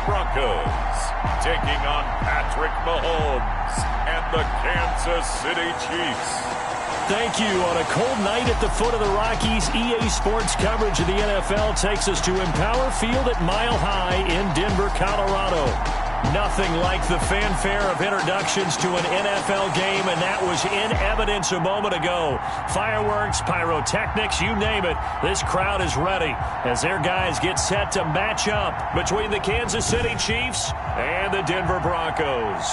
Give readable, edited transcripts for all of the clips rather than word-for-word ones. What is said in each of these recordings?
Broncos taking on Patrick Mahomes and the Kansas City Chiefs. Thank you. On a cold night at the foot of the Rockies, EA Sports coverage of the NFL takes us to Empower Field at Mile High in Denver, Colorado. Nothing like the fanfare of introductions to an NFL game, and that was in evidence a moment ago. Fireworks, pyrotechnics, you name it. This crowd is ready as their guys get set to match up between the Kansas City Chiefs and the Denver Broncos.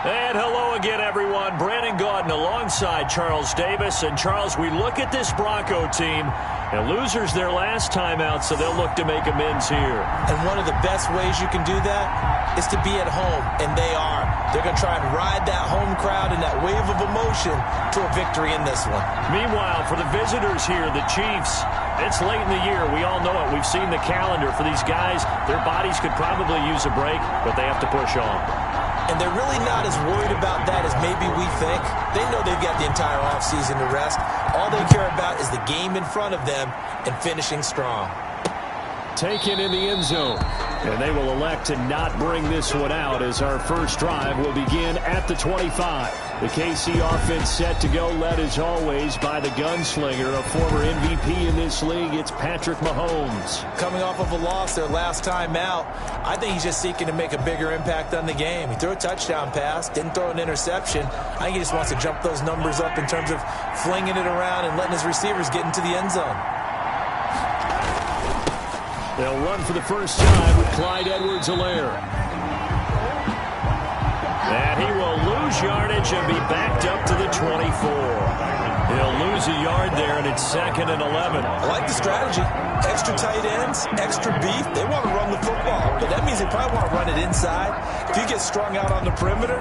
And hello again, everyone. Brandon Gaudin alongside Charles Davis. And, Charles, we look at this Bronco team, and losers their last time out, so they'll look to make amends here. And one of the best ways you can do that is to be at home, and they are. They're going to try and ride that home crowd and that wave of emotion to a victory in this one. Meanwhile, for the visitors here, the Chiefs, it's late in the year. We all know it. We've seen the calendar for these guys. Their bodies could probably use a break, but they have to push on. And they're really not as worried about that as maybe we think. They know they've got the entire offseason to rest. All they care about is the game in front of them and finishing strong. Taken in the end zone. And they will elect to not bring this one out as our first drive will begin at the 25. The KC offense set to go, led as always by the gunslinger, a former MVP in this league. It's Patrick Mahomes. Coming off of a loss their last time out, I think he's just seeking to make a bigger impact on the game. He threw a touchdown pass, didn't throw an interception. I think he just wants to jump those numbers up in terms of flinging it around and letting his receivers get into the end zone. They'll run for the first time with Clyde Edwards-Helaire. And he will lose yardage and be backed up to the 24. He'll lose a yard there, and it's 2nd and 11. I like the strategy. Extra tight ends, extra beef. They want to run the football, but that means they probably want to run it inside. If you get strung out on the perimeter,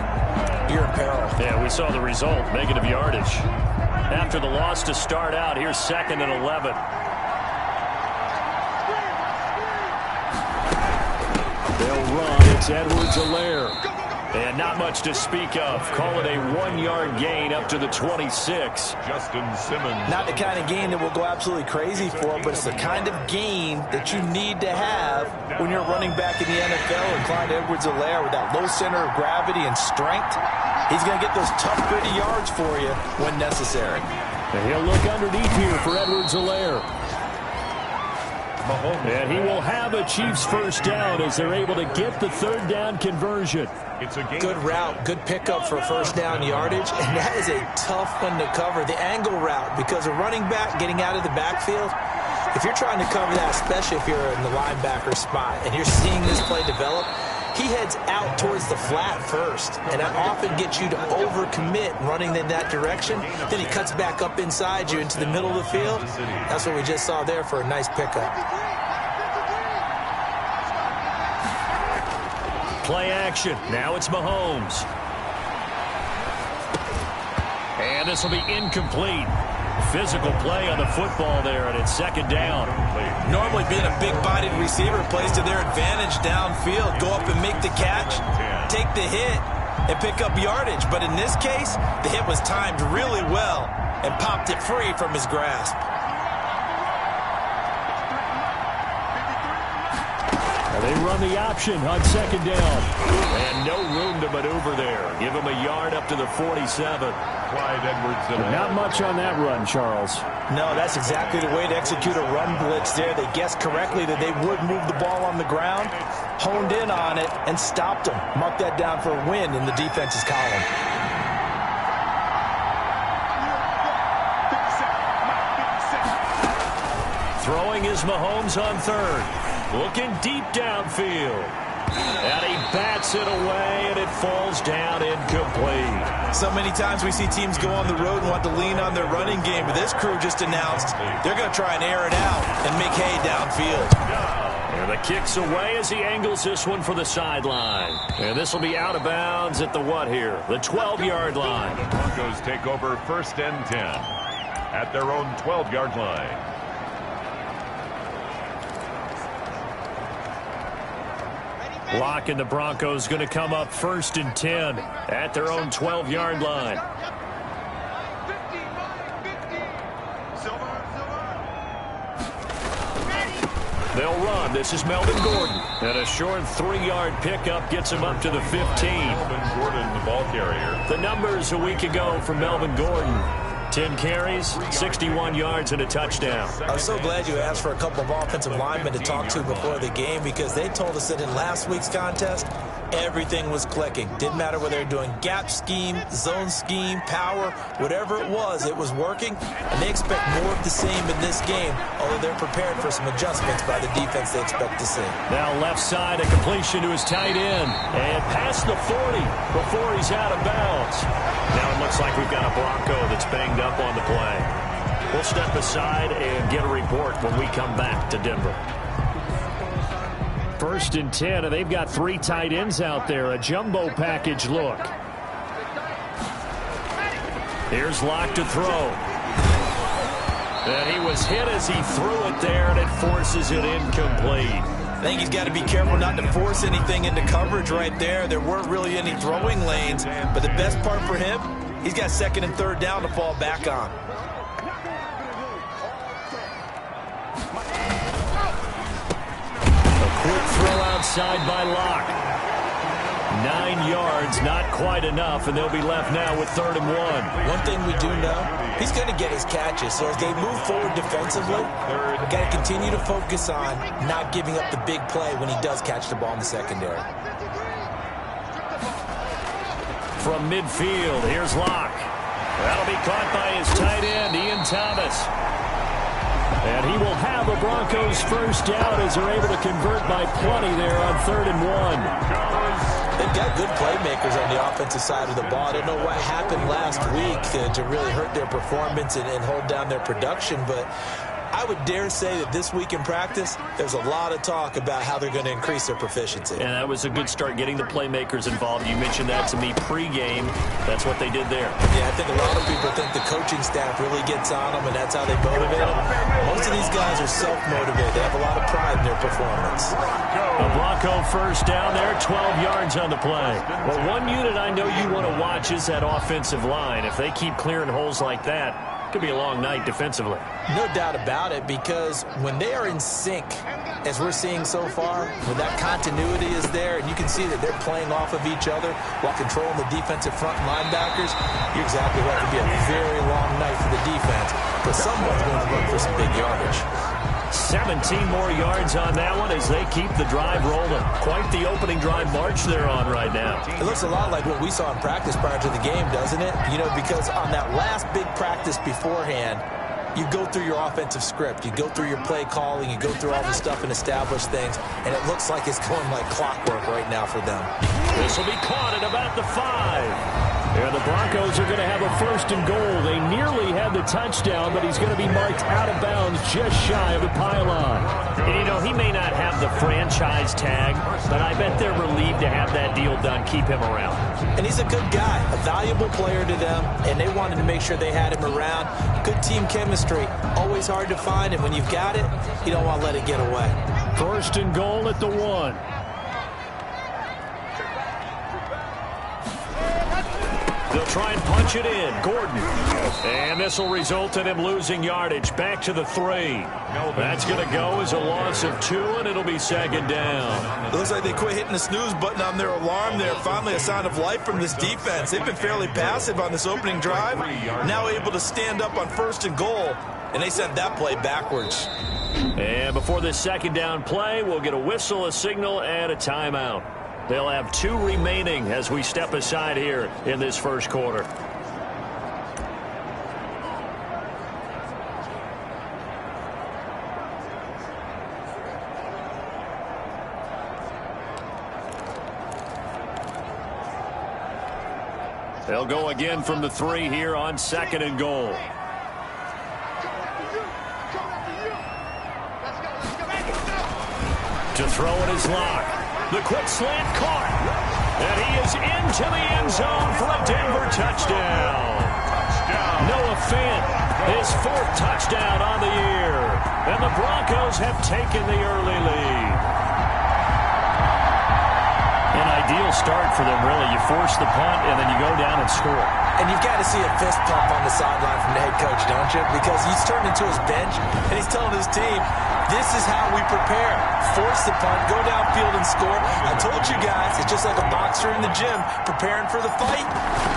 you're in peril. Yeah, we saw the result, negative yardage. After the loss to start out, here's 2nd and 11. They'll run. It's Edwards-Helaire. And not much to speak of. Call it a 1-yard gain up to the 26. Justin Simmons. Not the kind of gain that will go absolutely crazy for, but it's the kind of gain that you need to have when you're running back in the NFL. And Clyde Edwards-Helaire, with that low center of gravity and strength, he's going to get those tough, gritty yards for you when necessary. And he'll look underneath here for Edwards-Helaire. And he will have a Chiefs first down as they're able to get the third down conversion. It's a good route, good pickup for first down yardage, and that is a tough one to cover. The angle route, because a running back getting out of the backfield, if you're trying to cover that, especially if you're in the linebacker spot and you're seeing this play develop, he heads out towards the flat first, and that often gets you to overcommit running in that direction. Then he cuts back up inside you into the middle of the field. That's what we just saw there for a nice pickup. Play action. Now it's Mahomes. And this will be incomplete. Physical play on the football there, and it's 2nd down. Normally being a big-bodied receiver plays to their advantage downfield. Go up and make the catch, take the hit, and pick up yardage. But in this case, the hit was timed really well and popped it free from his grasp. They run the option on 2nd down. And no room to maneuver there. Give him a yard up to the 47. Clyde Edwards-Helaire. Not much on that run, Charles. No, that's exactly the way to execute a run blitz there. They guessed correctly that they would move the ball on the ground, honed in on it, and stopped them. Mark that down for a win in the defense's column. Throwing is Mahomes on 3rd. Looking deep downfield. And he bats it away, and it falls down incomplete. So many times we see teams go on the road and want to lean on their running game, but this crew just announced they're going to try and air it out and make hay downfield. And the kick's away as he angles this one for the sideline. And this will be out of bounds at the what here? The 12-yard line. The Broncos take over 1st and 10 at their own 12-yard line. Lock and the Broncos going to come up 1st and 10 at their own 12-yard line. They'll run. This is Melvin Gordon. And a short 3-yard pickup gets him up to the 15. Melvin Gordon, the ball carrier. The numbers a week ago for Melvin Gordon. 10 carries, 61 yards, and a touchdown. I'm so glad you asked for a couple of offensive linemen to talk to before the game, because they told us that in last week's contest, everything was clicking. Didn't matter whether they're doing gap scheme, zone scheme, power, whatever it was working, and they expect more of the same in this game, although they're prepared for some adjustments by the defense they expect to see. Now left side, a completion to his tight end, and past the 40 before he's out of bounds. Now it looks like we've got a Bronco that's banged up on the play. We'll step aside and get a report when we come back to Denver. 1st and 10, and they've got 3 tight ends out there. A jumbo package look. Here's Locke to throw. And he was hit as he threw it there, and it forces it incomplete. I think he's got to be careful not to force anything into coverage right there. There weren't really any throwing lanes, but the best part for him, he's got 2nd and 3rd down to fall back on. Quick throw outside by Locke. 9 yards, not quite enough, and they'll be left now with 3rd and 1. One thing we do know, he's going to get his catches. So as they move forward defensively, got to continue to focus on not giving up the big play when he does catch the ball in the secondary. From midfield, here's Locke. That'll be caught by his tight end, Ian Thomas. And he will have a Broncos 1st down as they're able to convert by plenty there on 3rd and 1. They've got good playmakers on the offensive side of the ball. I don't know what happened last week to really hurt their performance and hold down their production, but I would dare say that this week in practice, there's a lot of talk about how they're going to increase their proficiency. And that was a good start, getting the playmakers involved. You mentioned that to me pregame. That's what they did there. Yeah, I think a lot of people think the coaching staff really gets on them, and that's how they motivate them. Most of these guys are self-motivated. They have a lot of pride in their performance. A Bronco 1st down there, 12 yards on the play. Well, one unit I know you want to watch is that offensive line. If they keep clearing holes like that, it could be a long night defensively. No doubt about it, because when they are in sync, as we're seeing so far, when that continuity is there, and you can see that they're playing off of each other while controlling the defensive front linebackers, you're exactly right. It could be a very long night for the defense, but someone's going to look for some big yardage. 17 more yards on that one as they keep the drive rolling. Quite the opening drive march they're on right now. It looks a lot like what we saw in practice prior to the game, doesn't it? You know, because on that last big practice beforehand, you go through your offensive script. You go through your play calling. You go through all the stuff and establish things, and it looks like it's going like clockwork right now for them. This will be caught at about the 5. And the Broncos are going to have a 1st and goal. They nearly had the touchdown, but he's going to be marked out of bounds just shy of the pylon. And, you know, he may not have the franchise tag, but I bet they're relieved to have that deal done, keep him around. And he's a good guy, a valuable player to them, and they wanted to make sure they had him around. Good team chemistry, always hard to find, and when you've got it, you don't want to let it get away. 1st and goal at the 1. They'll try and punch it in. Gordon. And this will result in him losing yardage. Back to the 3. That's going to go as a loss of 2, and it'll be 2nd down. It looks like they quit hitting the snooze button on their alarm there. Finally a sign of life from this defense. They've been fairly passive on this opening drive. Now able to stand up on 1st and goal, and they sent that play backwards. And before this 2nd down play, we'll get a whistle, a signal, and a timeout. They'll have 2 remaining as we step aside here in this 1st quarter. They'll go again from the 3 here on 2nd and goal. To throw it is Locke. The quick slant caught. And he is into the end zone for a Denver touchdown. Noah Fant, his 4th touchdown on the year. And the Broncos have taken the early lead. And I ideal start for them, really. You force the punt, and then you go down and score. And you've got to see a fist pump on the sideline from the head coach, don't you? Because he's turned into his bench, and he's telling his team, this is how we prepare. Force the punt, go downfield and score. I told you guys, it's just like a boxer in the gym preparing for the fight.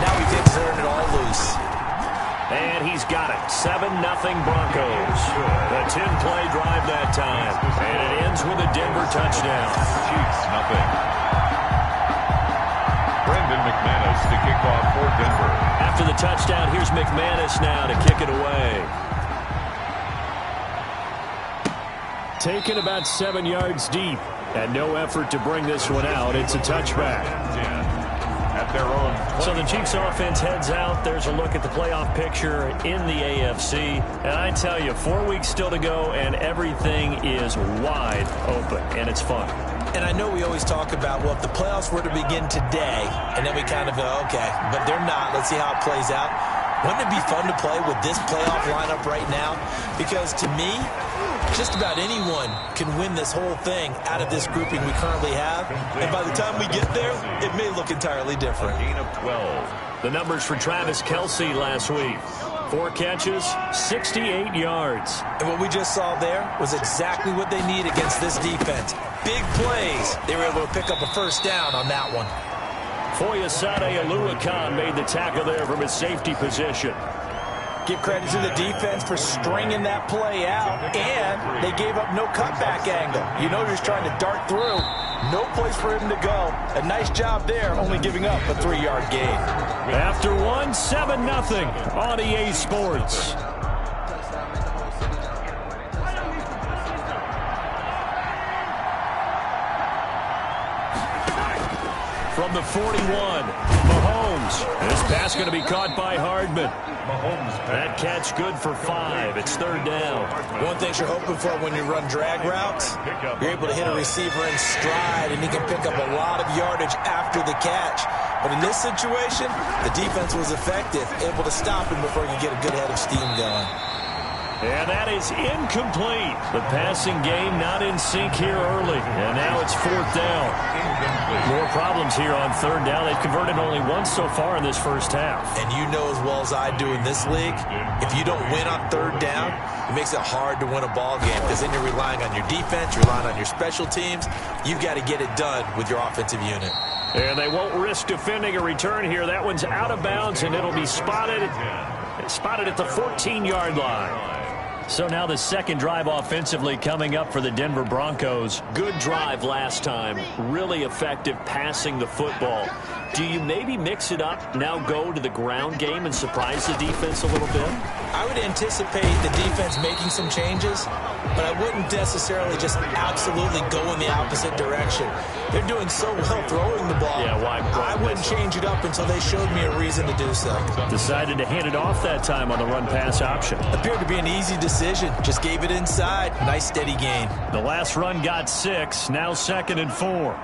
Now we've exerted it all loose. And he's got it. 7-0 Broncos. A 10-play drive that time. And it ends with a Denver touchdown. Chiefs, nothing. Brendan McManus to kick off for Denver. After the touchdown, here's McManus now to kick it away. Taken about 7 yards deep. And no effort to bring this one out. It's a touchback. At their own. So the Chiefs offense heads out. There's a look at the playoff picture in the AFC. And I tell you, 4 weeks still to go, and everything is wide open, and it's fun. And I know we always talk about, well, if the playoffs were to begin today, and then we kind of go, okay, but they're not. Let's see how it plays out. Wouldn't it be fun to play with this playoff lineup right now? Because to me, just about anyone can win this whole thing out of this grouping we currently have. And by the time we get there, it may look entirely different. A gain of 12. The numbers for Travis Kelce last week. 4 catches, 68 yards. And what we just saw there was exactly what they need against this defense. Big plays. They were able to pick up a first down on that one. Foyesade Oluwakan made the tackle there from his safety position. Give credit to the defense for stringing that play out, and they gave up no cutback angle. You know he's trying to dart through. No place for him to go. A nice job there, only giving up a 3-yard gain. After one, 7-0 on EA Sports. From the 41, Mahomes. This pass going to be caught by Hardman. That catch good for 5. It's 3rd down. One thing you're hoping for when you run drag routes, you're able to hit a receiver in stride, and he can pick up a lot of yardage after the catch. But in this situation, the defense was effective, able to stop him before he could get a good head of steam going. And that is incomplete. The passing game not in sync here early. And now it's 4th down. More problems here on 3rd down. They've converted only once so far in this first half. And you know as well as I do in this league, if you don't win on 3rd down, it makes it hard to win a ball game because then you're relying on your defense, you're relying on your special teams. You've got to get it done with your offensive unit. And they won't risk defending a return here. That one's out of bounds, and it'll be spotted at the 14-yard line. So now the second drive offensively coming up for the Denver Broncos. Good drive last time. Really effective passing the football. Do you maybe mix it up, now go to the ground game and surprise the defense a little bit? I would anticipate the defense making some changes, but I wouldn't necessarily just absolutely go in the opposite direction. They're doing so well throwing the ball. Yeah, why I wouldn't change it up until they showed me a reason to do so. Decided to hand it off that time on the run-pass option. Appeared to be an easy decision. Just gave it inside. Nice steady gain. The last run got 6. Now 2nd and 4.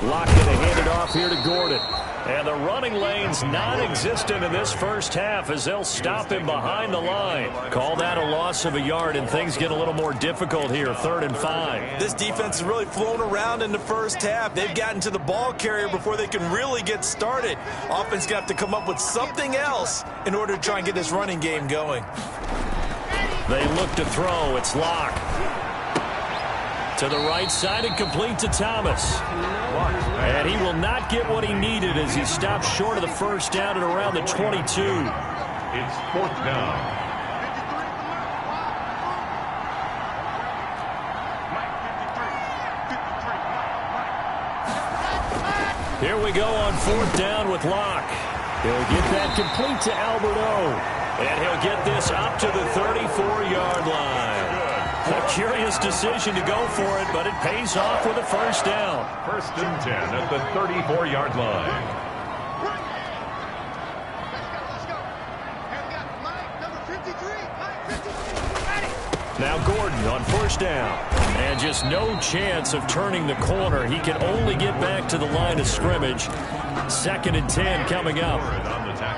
Locked in to hand it off here to Gordon. And the running lane's non-existent in this first half as they'll stop him behind the line. Call that a loss of a yard, and things get a little more difficult here, 3rd and 5. This defense has really flown around in the first half. They've gotten to the ball carrier before they can really get started. Offense got to come up with something else in order to try and get this running game going. They look to throw. It's Locke. To the right side and complete to Thomas. And he will not get what he needed as he stops short of the first down at around the 22. It's 4th down. Here we go on 4th down with Locke. He'll get that complete to Alberto. And he'll get this up to the 34-yard line. A curious decision to go for it, but it pays off with a first down. 1st and 10 at the 34-yard line. Now Gordon on 1st down. And just no chance of turning the corner. He can only get back to the line of scrimmage. 2nd and 10 coming up.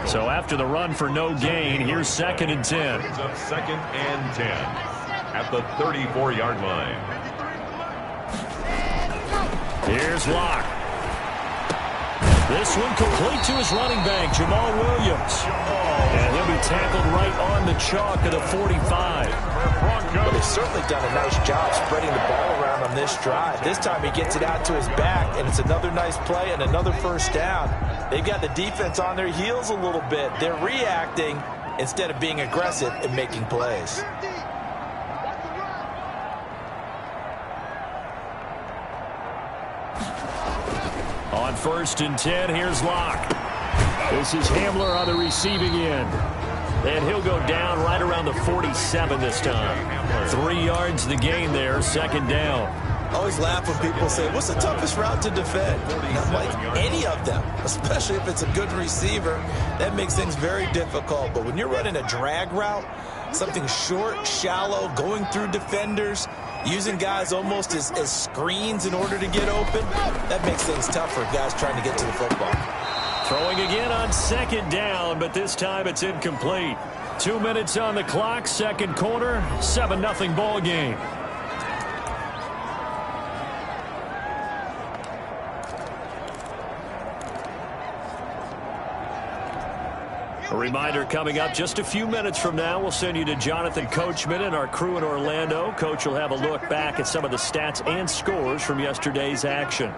So after the run for no gain, here's 2nd and 10. 2nd and 10 at the 34-yard line. Here's Locke. This one complete to his running back, Jamal Williams. And he'll be tackled right on the chalk of the 45. Well, they've certainly done a nice job spreading the ball around on this drive. This time he gets it out to his back, and it's another nice play and another first down. They've got the defense on their heels a little bit. They're reacting instead of being aggressive and making plays. On 1st and 10, here's Locke. This is Hamler on the receiving end. And he'll go down right around the 47 this time. 3 yards the gain there, 2nd down. I always laugh when people say, what's the toughest route to defend? And I'm like, any of them, especially if it's a good receiver. That makes things very difficult. But when you're running a drag route, something short, shallow, going through defenders, using guys almost as screens in order to get open, that makes things tough for guys trying to get to the football. Throwing again on 2nd down, but this time it's incomplete. 2 minutes on the clock, 2nd quarter, 7-0 ball game. A reminder coming up just a few minutes from now, we'll send you to Jonathan Coachman and our crew in Orlando. Coach will have a look back at some of the stats and scores from yesterday's action.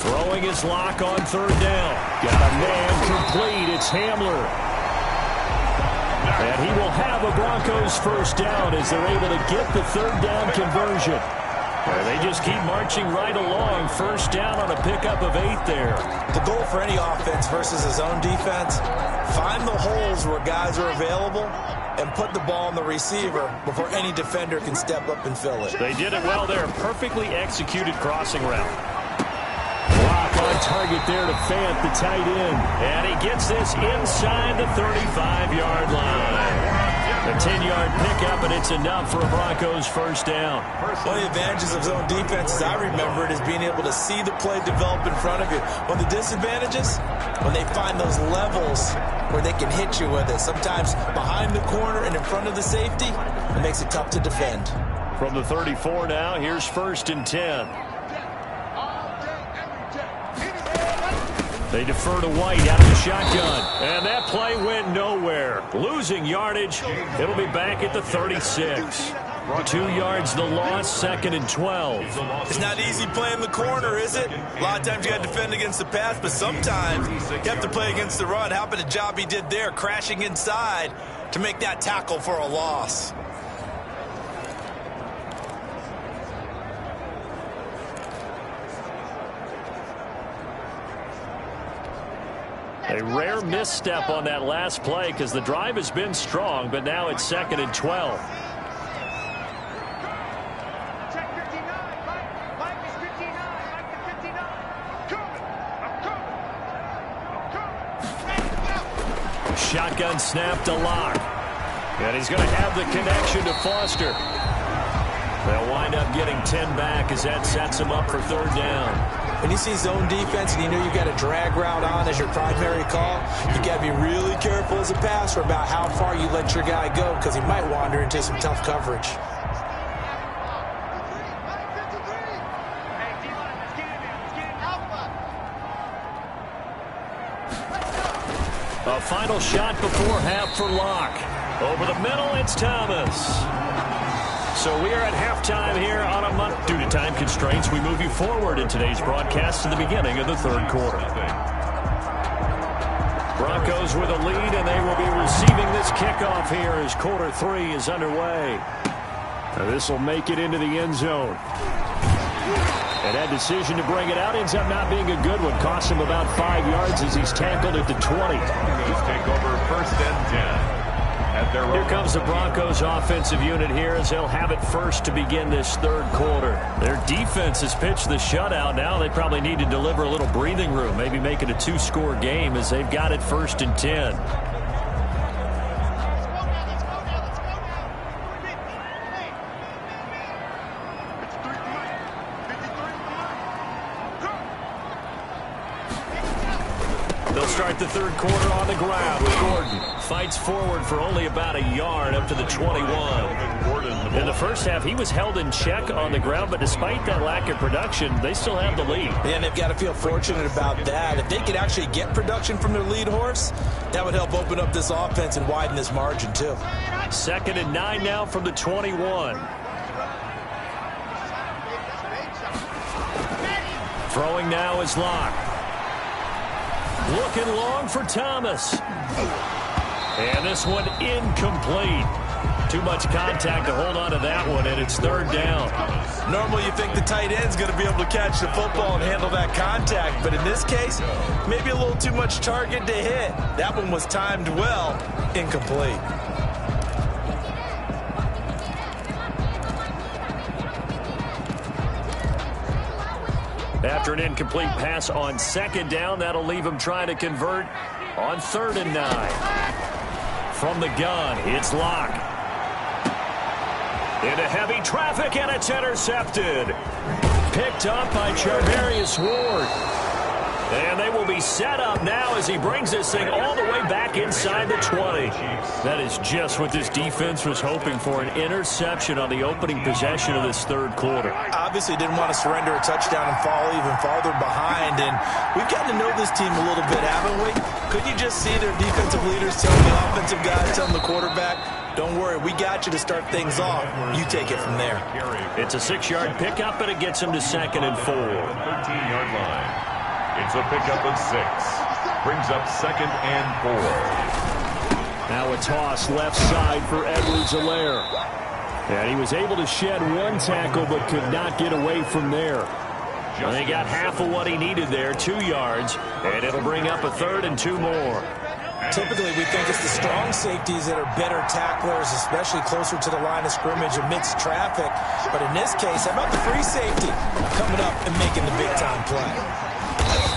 Throwing his Locke on 3rd down. Got a man complete. It's Hamler. And he will have a Broncos first down as they're able to get the 3rd down conversion. And they just keep marching right along. First down on a pickup of 8 there. The goal for any offense versus a zone defense, find the holes where guys are available and put the ball on the receiver before any defender can step up and fill it. They did it well there. Perfectly executed crossing route. Locke on target there to Fant, the tight end. And he gets this inside the 35-yard line. A 10-yard pickup, and it's enough for a Broncos first down. One of the advantages of zone defense, as I remember it, is being able to see the play develop in front of you. One of the disadvantages, when they find those levels where they can hit you with it, sometimes behind the corner and in front of the safety, it makes it tough to defend. From the 34 now, here's 1st and 10. They defer to White out of the shotgun. And that play went nowhere. Losing yardage. It'll be back at the 36. 2 yards the loss, 2nd and 12. It's not easy playing the corner, is it? A lot of times you got to defend against the pass, but sometimes you have to play against the run. How about the job he did there, crashing inside to make that tackle for a loss? A rare misstep on that last play because the drive has been strong, but now it's 2nd and 12. Shotgun snap to Locke. And he's going to have the connection to Foster. They'll wind up getting 10 back as that sets him up for 3rd down. When you see zone defense and you know you've got a drag route on as your primary call, you got to be really careful as a passer about how far you let your guy go because he might wander into some tough coverage. A final shot before half for Locke. Over the middle, it's Thomas. So we are at halftime here on a month. Due to time constraints, we move you forward in today's broadcast to the beginning of the 3rd quarter. Broncos with a lead, and they will be receiving this kickoff here as quarter 3 is underway. Now this will make it into the end zone. And that decision to bring it out ends up not being a good one. Costs him about 5 yards as he's tackled at the 20. Broncos take over 1st and 10. Here comes the Broncos offensive unit here as they'll have it first to begin this 3rd quarter. Their defense has pitched the shutout. Now they probably need to deliver a little breathing room, maybe make it a 2-score game as they've got it 1st and 10. They'll start the 3rd quarter on the ground with Gordon. fights forward for only about a yard up to the 21. In the first half, he was held in check on the ground, but despite that lack of production, they still have the lead. And they've got to feel fortunate about that. If they could actually get production from their lead horse, that would help open up this offense and widen this margin too. 2nd and 9 now from the 21. Throwing now is Locke. Looking long for Thomas. And this one incomplete. Too much contact to hold on to that one, and it's 3rd down. Normally you think the tight end's going to be able to catch the football and handle that contact, but in this case, maybe a little too much target to hit. That one was timed well, incomplete. After an incomplete pass on 2nd down, that'll leave him trying to convert on 3rd and 9. From the gun, it's Locke. Into heavy traffic, and it's intercepted. Picked up by Charvarius Ward. And they will be set up now as he brings this thing all the way back inside the 20. That is just what this defense was hoping for, an interception on the opening possession of this 3rd quarter. Obviously didn't want to surrender a touchdown and fall even farther behind, and we've gotten to know this team a little bit, haven't we? Couldn't you just see their defensive leaders telling the offensive guys, telling the quarterback, don't worry, we got you to start things off. You take it from there. It's a 6-yard pickup, and it gets him to 2nd and 4. 13-yard line. It's a pickup of 6. Brings up 2nd and 4. Now a toss left side for Edwards-Helaire. And he was able to shed one tackle but could not get away from there. And they got half of what he needed there, 2 yards, and it'll bring up a 3rd and 2 more. Typically, we think it's the strong safeties that are better tacklers, especially closer to the line of scrimmage amidst traffic. But in this case, how about the free safety coming up and making the big-time play?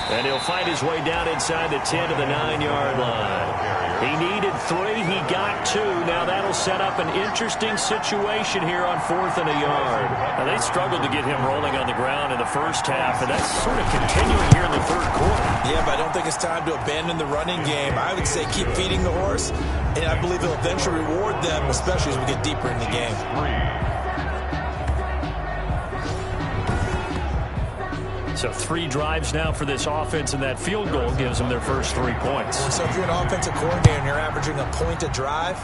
And he'll find his way down inside the 10 to the 9-yard line. He needed 3. He got 2. Now that'll set up an interesting situation here on 4th and a yard. Now they struggled to get him rolling on the ground in the first half, and that's sort of continuing here in the 3rd quarter. Yeah, but I don't think it's time to abandon the running game. I would say keep feeding the horse, and I believe it'll eventually reward them, especially as we get deeper in the game. So 3 drives now for this offense, and that field goal gives them their first 3 points. So if you're an offensive coordinator and you're averaging a point a drive,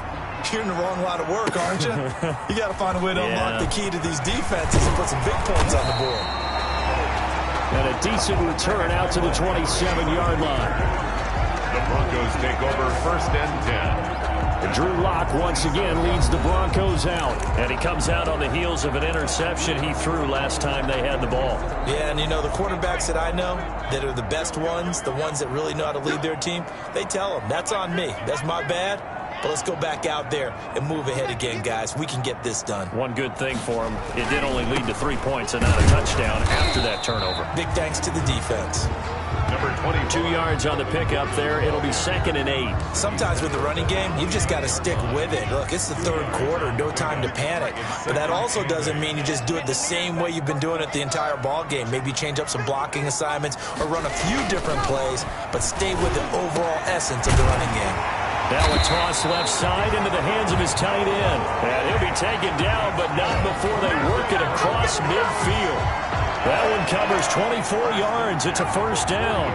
you're in the wrong line of work, aren't you? You got to find a way to unlock the key to these defenses and put some big points on the board. And a decent return out to the 27-yard line. The Broncos take over 1st and 10. Drew Lock once again leads the Broncos out. And he comes out on the heels of an interception he threw last time they had the ball. Yeah, and you know, the quarterbacks that I know that are the best ones, the ones that really know how to lead their team, they tell them, that's on me. That's my bad. But let's go back out there and move ahead again, guys. We can get this done. One good thing for him, it did only lead to 3 points and not a touchdown after that turnover. Big thanks to the defense. Number 22 yards on the pickup there. It'll be 2nd and 8. Sometimes with the running game, you've just got to stick with it. Look, it's the 3rd quarter, no time to panic. But that also doesn't mean you just do it the same way you've been doing it the entire ball game. Maybe change up some blocking assignments or run a few different plays, but stay with the overall essence of the running game. Now a toss left side into the hands of his tight end. And he'll be taken down, but not before they work it across midfield. That one covers 24 yards. It's a 1st down.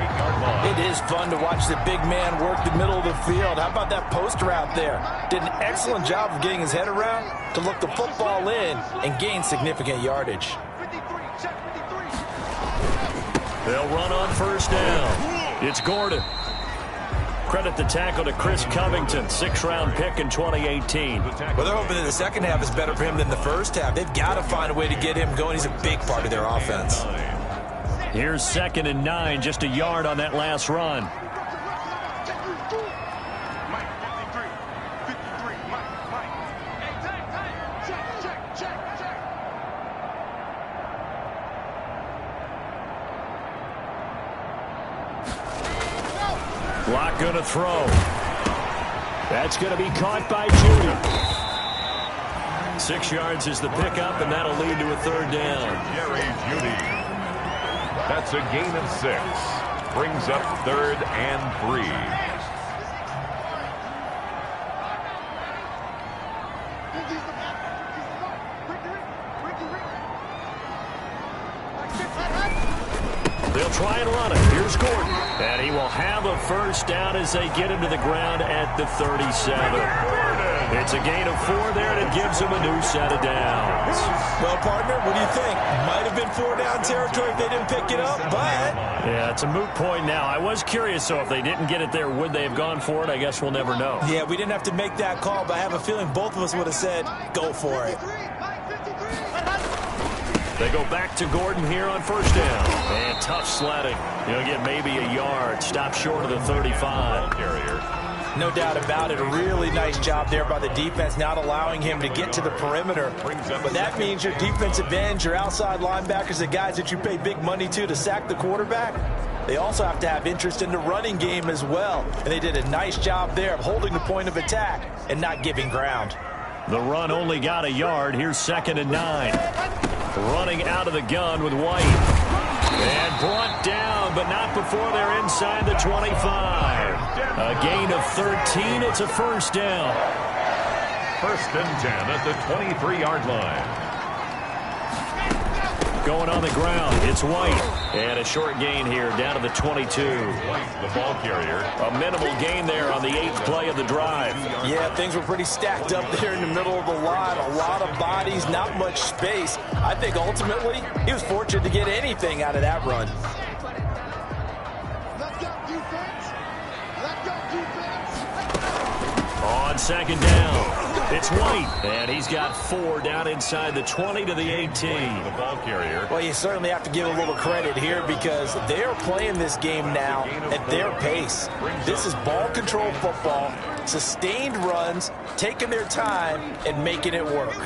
It is fun to watch the big man work the middle of the field. How about that post route there? Did an excellent job of getting his head around to look the football in and gain significant yardage. They'll run on 1st down. It's Gordon. Credit the tackle to Chris Covington, 6th-round pick in 2018. Well, they're hoping that the second half is better for him than the first half. They've got to find a way to get him going. He's a big part of their offense. Here's 2nd and 9, just a yard on that last run. Lock gonna throw. That's gonna be caught by Judy. 6 yards is the pickup, and that'll lead to a 3rd down. Jerry Judy. That's a gain of 6. Brings up 3rd and 3. They'll try and run it. Here's Gordon. And he will have a first down as they get him to the ground at the 37. It's a gain of 4 there, and it gives him a new set of downs. Well, partner, what do you think? Might have been 4-down territory if they didn't pick it up, but... Yeah, it's a moot point now. I was curious, so if they didn't get it there, would they have gone for it? I guess we'll never know. Yeah, we didn't have to make that call, but I have a feeling both of us would have said, go for it. They go back to Gordon here on first down. And tough sledding. He'll get maybe a yard. Stop short of the 35. No doubt about it. A really nice job there by the defense, not allowing him to get to the perimeter. But that means your defensive ends, your outside linebackers, the guys that you pay big money to sack the quarterback, they also have to have interest in the running game as well. And they did a nice job there of holding the point of attack and not giving ground. The run only got a yard. Here's 2nd and 9. Running out of the gun with White. And brought down, but not before they're inside the 25. A gain of 13. It's a first down. 1st and 10 at the 23-yard line. Going on the ground, it's White. And a short gain here down to the 22. White, the ball carrier. A minimal gain there on the 8th play of the drive. Yeah, things were pretty stacked up there in the middle of the line. A lot of bodies, not much space. I think ultimately he was fortunate to get anything out of that run. On 2nd down. It's White, and he's got 4 down inside the 20 to the 18. The ball carrier. Well, you certainly have to give a little credit here because they're playing this game now at their pace. This is ball control football, sustained runs, taking their time, and making it work.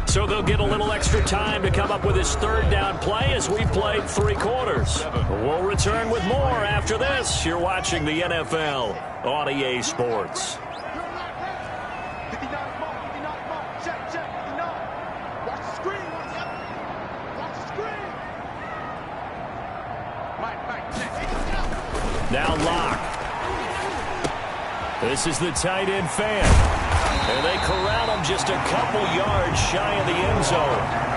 So they'll get a little extra time to come up with his 3rd down play as we've played 3 quarters. We'll return with more after this. You're watching the NFL on EA Sports. Now Locke. This is the tight end fan. And they corral him just a couple yards shy of the end zone.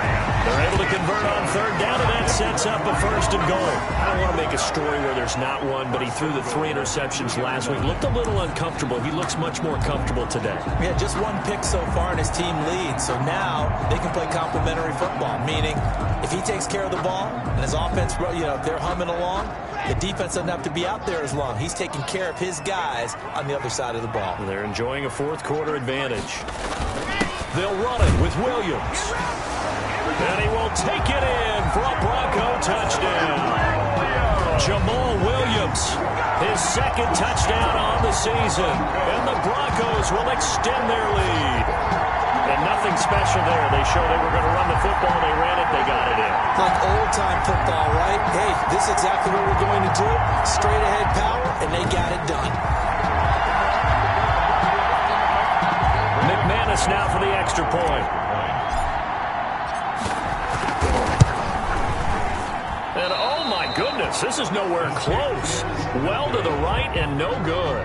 They're able to convert on 3rd down, and that sets up a 1st and goal. I don't want to make a story where there's not one, but he threw the 3 interceptions last week. Looked a little uncomfortable. He looks much more comfortable today. Yeah, just 1 pick so far, and his team leads. So now they can play complementary football, meaning if he takes care of the ball and his offense, if they're humming along, the defense doesn't have to be out there as long. He's taking care of his guys on the other side of the ball. They're enjoying a 4th quarter advantage. They'll run it with Williams. And he will take it in for a Bronco touchdown. Jamal Williams, his 2nd touchdown on the season. And the Broncos will extend their lead. And nothing special there. They showed they were going to run the football. They ran it. They got it in. Like old-time football, right? Hey, this is exactly what we're going to do. Straight-ahead power, and they got it done. McManus now for the extra point. And oh my goodness, this is nowhere close. Well to the right and no good.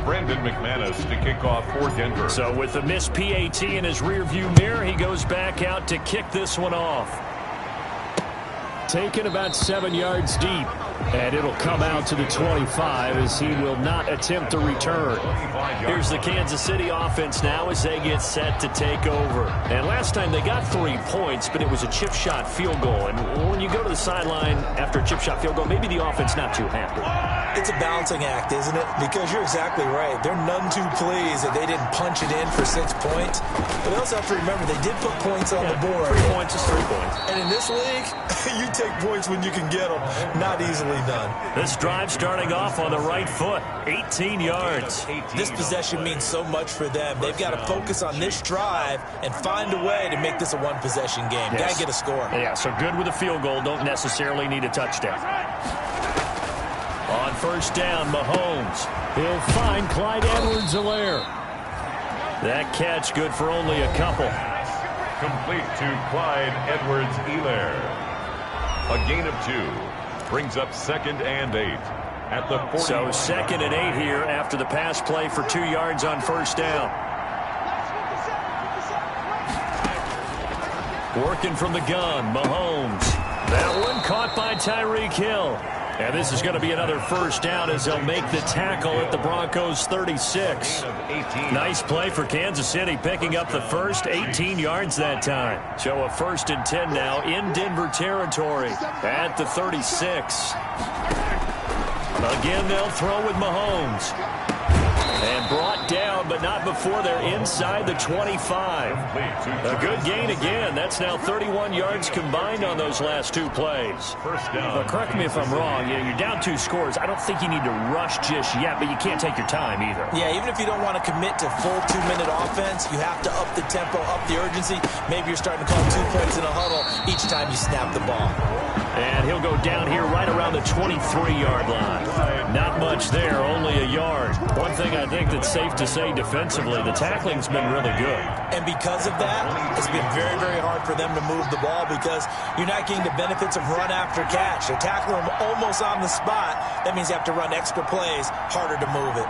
Brandon McManus to kick off for Denver. So with the missed PAT in his rearview mirror, he goes back out to kick this one off. Taken about 7 yards deep. And it'll come out to the 25 as he will not attempt to return. Here's the Kansas City offense now as they get set to take over. And last time they got 3 points, but it was a chip shot field goal. And when you go to the sideline after a chip shot field goal, maybe the offense not too happy. It's a balancing act, isn't it? Because you're exactly right. They're none too pleased that they didn't punch it in for 6 points. But they also have to remember they did put points on the board. 3 points is 3 points. And in this league, you take points when you can get them. Not easily done. This drive starting off on the right foot. 18 yards. This possession means so much for them. They've got to focus on this drive and find a way to make this a 1-possession game. Yes. Got to get a score. Yeah, so good with a field goal. Don't necessarily need a touchdown. On first down, Mahomes. He'll find Clyde Edwards-Helaire. That catch good for only a couple. Complete to Clyde Edwards-Helaire. A gain of 2 brings up 2nd and 8 at the 40. So 2nd and 8 here after the pass play for 2 yards on first down. Working from the gun, Mahomes. That one caught by Tyreek Hill. And this is going to be another first down as they'll make the tackle at the Broncos 36. Nice play for Kansas City, picking up the first, 18 yards that time. So a 1st and 10 now in Denver territory at the 36. Again, they'll throw with Mahomes. And brought down, but not before they're inside the 25. A good gain again. That's now 31 yards combined on those last 2 plays. But correct me if I'm wrong. You're down 2 scores. I don't think you need to rush just yet, but you can't take your time either. Yeah, even if you don't want to commit to full 2-minute offense, you have to up the tempo, up the urgency. Maybe you're starting to call 2 plays in a huddle each time you snap the ball. And he'll go down here right around the 23-yard line. Not much there, only a yard. One thing I think that's safe to say defensively, the tackling's been really good. And because of that, it's been very, very hard for them to move the ball because you're not getting the benefits of run after catch. They're tackling them almost on the spot. That means you have to run extra plays, harder to move it.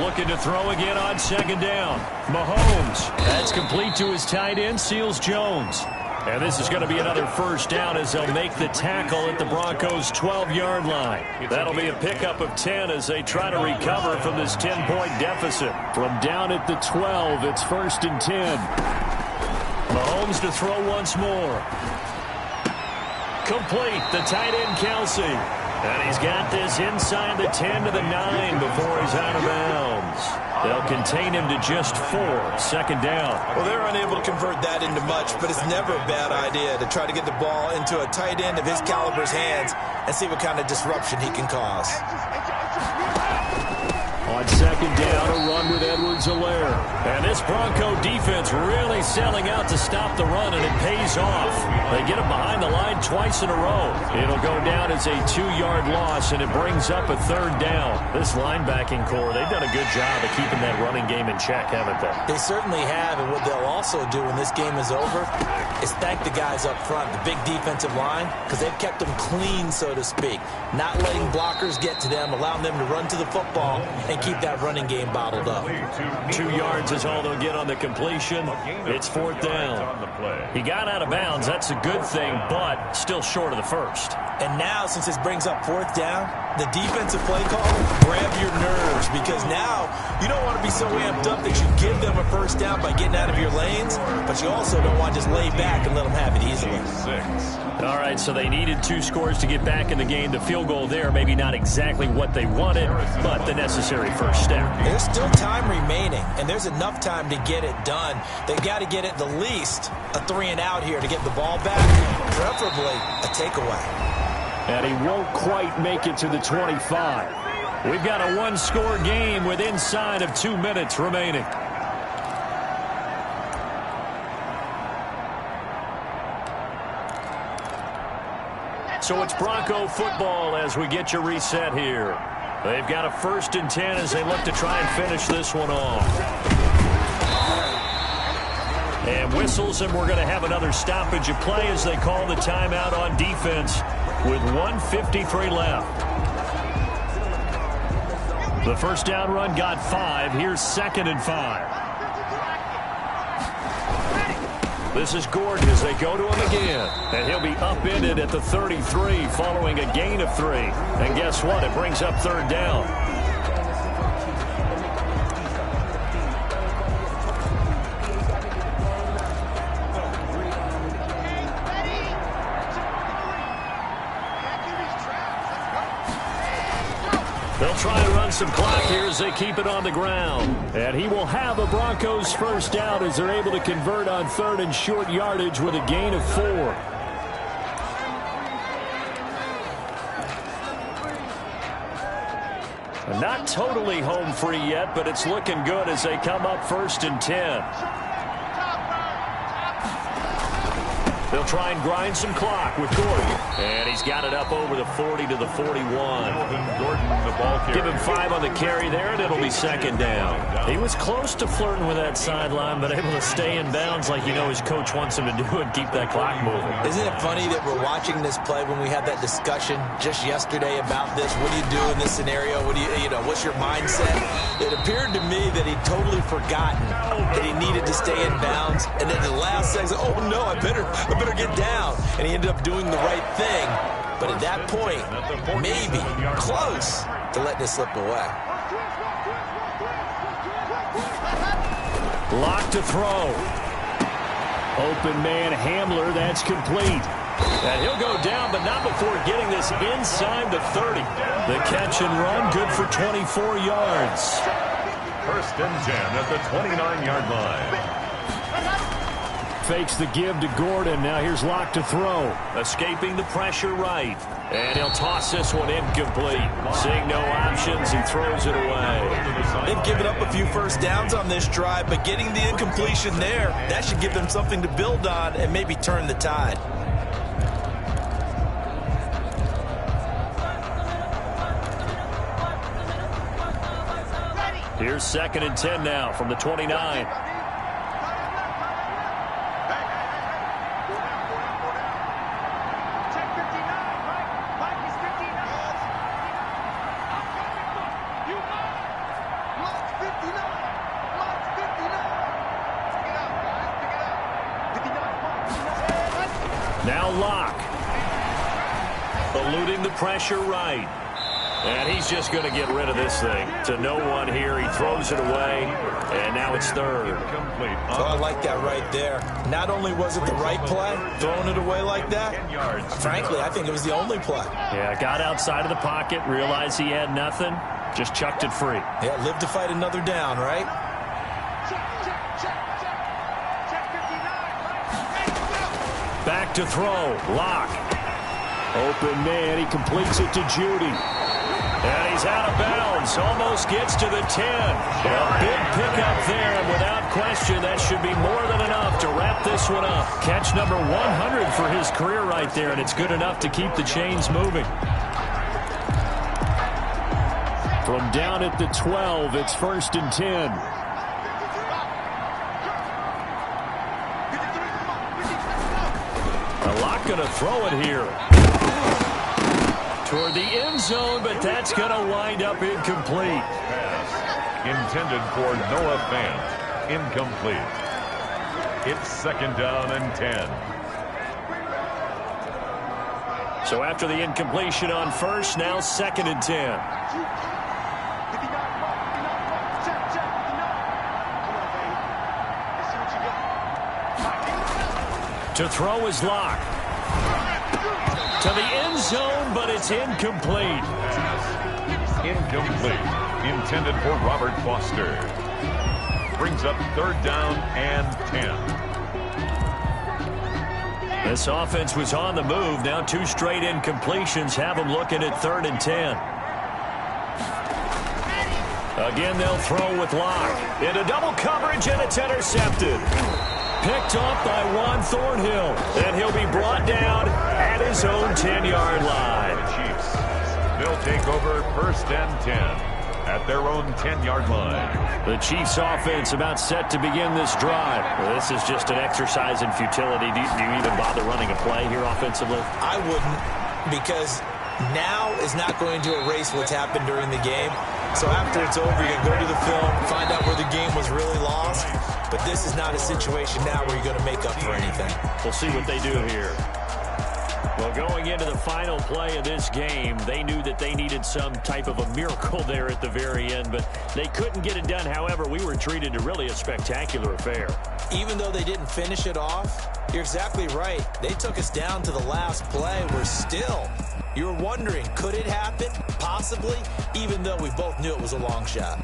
Looking to throw again on 2nd down. Mahomes. That's complete to his tight end, Seals Jones. And this is going to be another first down as they'll make the tackle at the Broncos' 12-yard line. That'll be a pickup of 10 as they try to recover from this 10-point deficit. From down at the 12, it's 1st and 10. Mahomes to throw once more. Complete, the tight end Kelsey. And he's got this inside the 10 to the 9 before he's out of bounds. They'll contain him to just 4, 2nd down. Well, they're unable to convert that into much, but it's never a bad idea to try to get the ball into a tight end of his caliber's hands and see what kind of disruption he can cause. On 2nd down, a run with Edwards-Helaire. And this Bronco defense really selling out to stop the run, and it pays off. They get him behind the line twice in a row. It'll go down as a 2-yard loss, and it brings up a 3rd down. This linebacking core, they've done a good job of keeping that running game in check, haven't they? They certainly have, and what they'll also do when this game is over is thank the guys up front, the big defensive line, because they've kept them clean, so to speak. Not letting blockers get to them, allowing them to run to the football and keep that running game bottled up. 2 yards is all they'll get on the completion. It's 4th down. He got out of bounds. That's a good thing, but still short of the first. And now, since this brings up 4th down, the defensive play call, grab your nerves, because now you don't want to be so amped up that you give them a first down by getting out of your lanes, but you also don't want to just lay back and let them have it easily. All right, so they needed 2 scores to get back in the game. The field goal there, maybe not exactly what they wanted, but the necessary first step. There's still time remaining, and there's enough time to get it done. They've got to get at the least a 3-and-out here to get the ball back, preferably a takeaway. And he won't quite make it to the 25. We've got a 1-score game with inside of 2 minutes remaining. So it's Bronco football as we get you reset here. They've got a 1st and 10 as they look to try and finish this one off. And whistles, and we're going to have another stoppage of play as they call the timeout on defense with 1:53 left. The first down run got 5. Here's 2nd and 5. This is Gordon as they go to him again. And he'll be upended at the 33 following a gain of 3. And guess what? It brings up 3rd down. They'll try and run some clock here as they keep it on the ground. And he will have a Broncos first down as they're able to convert on 3rd and short yardage with a gain of 4. Not totally home free yet, but it's looking good as they come up 1st and 10. They'll try and grind some clock with Gordon. And he's got it up over the 40 to the 41. Gordon, the ball carrier. Give him 5 on the carry there, and it'll be second down. He was close to flirting with that sideline, but able to stay in bounds like you know his coach wants him to do and keep that clock moving. Isn't it funny that we're watching this play when we had that discussion just yesterday about this? What do you do in this scenario? What do you know, what's your mindset? It appeared to me that he'd totally forgotten that he needed to stay in bounds, and then the last second, oh no, I better get down. And he ended up doing the right thing. But at that point, maybe close to letting it slip away. Lock to throw. Open man Hamler, that's complete. And he'll go down, but not before getting this inside the 30. The catch and run, good for 24 yards. First and 10 at the 29-yard line. Fakes the give to Gordon. Now here's Locke to throw. Escaping the pressure right. And he'll toss this one incomplete. Seeing no options, he throws it away. They've given up a few first downs on this drive, but getting the incompletion there, that should give them something to build on and maybe turn the tide. Here's second and 10 now from the 29. Now Locke. Eluding the pressure right. And he's just going to get rid of this thing. To no one here. He throws it away. And now it's third. Oh, I like that right there. Not only was it the right play, throwing it away like that, frankly, I think it was the only play. Yeah, got outside of the pocket, realized he had nothing, just chucked it free. Yeah, live to fight another down, right? Back to throw. Locke. Open man. He completes it to Judy. And he's out of bounds. Almost gets to the 10. A big pickup there, and without question, that should be more than enough to wrap this one up. Catch number 100 for his career right there, and it's good enough to keep the chains moving. From down at the 12, it's first and 10. Locke going to throw it here. Toward the end zone, but that's going to wind up incomplete. Pass intended for Noah Fant. Incomplete. It's second down and 10. So after the incompletion on first, now second and 10. To throw is Locke. To the end zone, but it's incomplete. Incomplete. Intended for Robert Foster. Brings up third down and 10. This offense was on the move. Now 2 straight incompletions have them looking at third and 10. Again, they'll throw with Locke. Into double coverage, and it's intercepted. Picked off by Juan Thornhill. And he'll be brought down at his own 10-yard line. The Chiefs. They'll take over first and 10 at their own 10-yard line. The Chiefs offense about set to begin this drive. Well, this is just an exercise in futility. Do you even bother running a play here offensively? I wouldn't, because now is not going to erase what's happened during the game. So after it's over, you can go to the film, find out where the game was really lost. But this is not a situation now where you're going to make up for anything. We'll see what they do here. Well, going into the final play of this game, they knew that they needed some type of a miracle there at the very end, but they couldn't get it done. However, we were treated to really a spectacular affair. Even though they didn't finish it off, you're exactly right. They took us down to the last play. We're still, you're wondering, could it happen? Possibly, even though we both knew it was a long shot.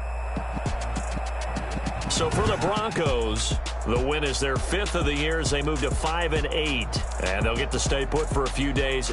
So for the Broncos, the win is their 5th of the year as they move to 5-8, and they'll get to stay put for a few days.